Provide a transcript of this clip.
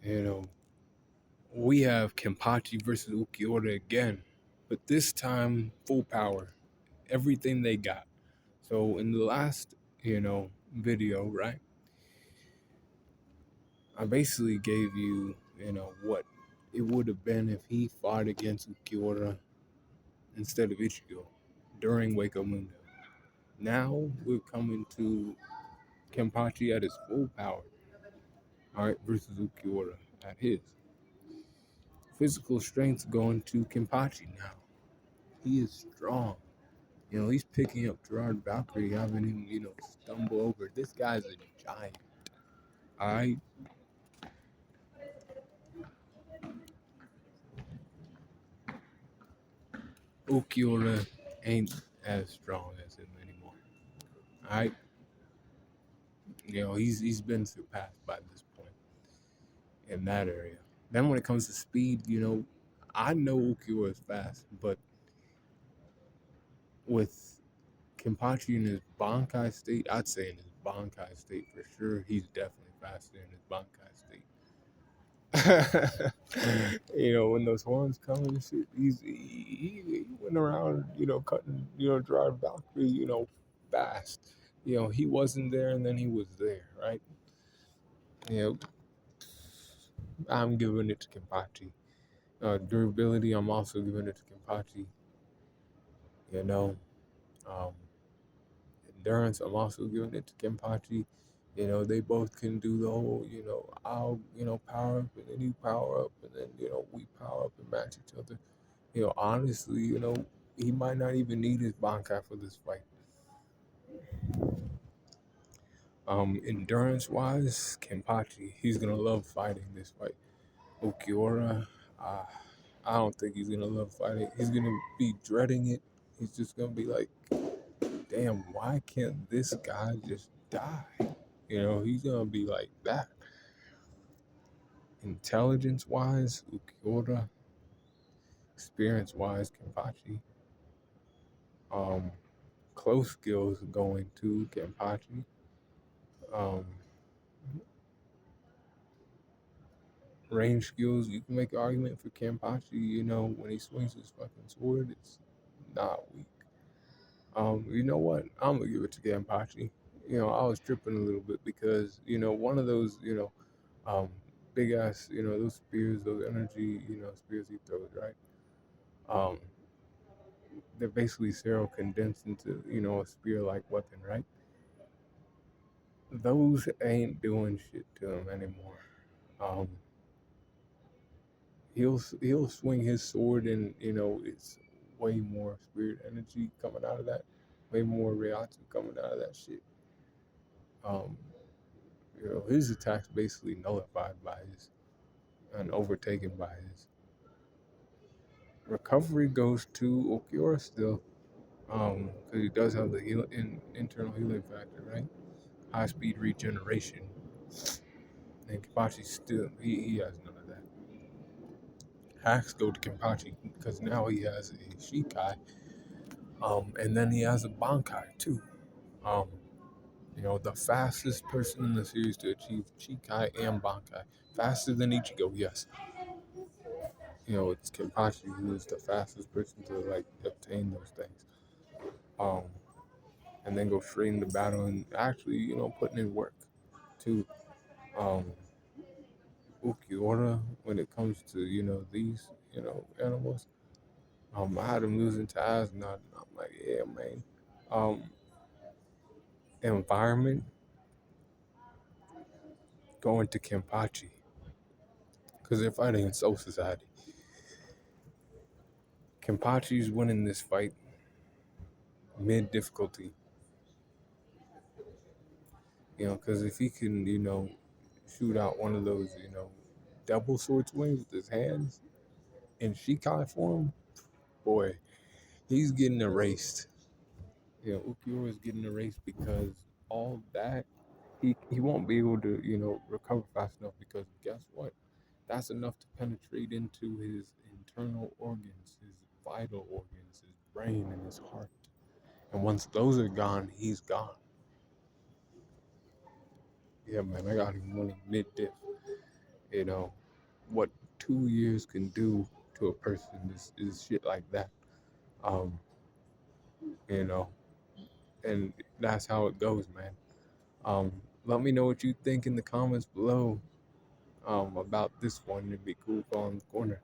You know, we have Kenpachi versus Ulqiuorra again, but this time full power, everything they got. So in the last, video, right? I basically gave you, what it would have been if he fought against Ulqiuorra instead of Ichigo during Wake Mundo. Now we're coming to Kenpachi at his full power, all right, versus Ulqiuorra at his. Physical strength going to Kenpachi now. He is strong. He's picking up Gerard Valkyrie, having him, stumble over. This guy's a giant. All right. Ulqiuorra ain't as strong as him anymore. All right. He's been surpassed by this point in that area. Then when it comes to speed, I know Ulqiuorra is fast, but with Kenpachi in his Bankai state, I'd say in his Bankai state for sure, he's definitely faster in his Bankai state. When those horns come and shit, he went around, cutting, Gerard Valkyrie, fast. He wasn't there and then he was there, right? You know, I'm giving it to Kenpachi. Durability, I'm also giving it to Kenpachi. You know, um, endurance, I'm also giving it to Kenpachi. They both can do the whole, I'll, power up and then you power up and then, we power up and match each other. Honestly, he might not even need his Bankai for this fight. Endurance wise, Kenpachi, he's gonna love fighting this fight. Ulqiuorra, I don't think he's gonna love fighting. He's gonna be dreading it. He's just gonna be like, damn, why can't this guy just die? He's gonna be like that. Intelligence wise, Ulqiuorra. Experience wise, Kenpachi. Close skills going to Kenpachi. Um, range skills, you can make an argument for Kenpachi. When he swings his fucking sword, it's not weak. You know what? I'm gonna give it to Kenpachi. I was tripping a little bit because one of those um, big ass those spears, those energy spears he throws, right? Um, they're basically Cero condensed into a spear like weapon, right? Those ain't doing shit to him anymore. Um, he'll swing his sword and it's way more spirit energy coming out of that, way more reactive coming out of that shit. Um, his attack's basically nullified by his and overtaken by his. Recovery goes to Ulqiuorra still, because he does have the internal healing factor, right? High speed regeneration. And Kenpachi still he has none of that. Hacks go to Kenpachi because now he has a Shikai, and then he has a Bankai too. Um, the fastest person in the series to achieve Shikai and Bankai, faster than Ichigo, yes. It's Kenpachi who is the fastest person to like obtain those things. Um, and then go straight into battle and actually, putting in work too. Um, Ulqiuorra, when it comes to, these, animals, I had him losing to Asnod. I'm like, yeah, man. Um, environment going to Kenpachi because they're fighting in Soul Society. Kenpachi's winning this fight mid difficulty. Because if he can, shoot out one of those, double sword swings with his hands in Shikai form, boy, he's getting erased. Ulqiuorra is getting erased because all that he won't be able to recover fast enough because guess what? That's enough to penetrate into his internal organs, his vital organs, his brain and his heart. And once those are gone, he's gone. Yeah, man, I got him winning mid diff. You know, what 2 years can do to a person is shit like that. Um, you know, and that's how it goes, man. Um, Let me know what you think in the comments below about this one. It'd be cool following the corner.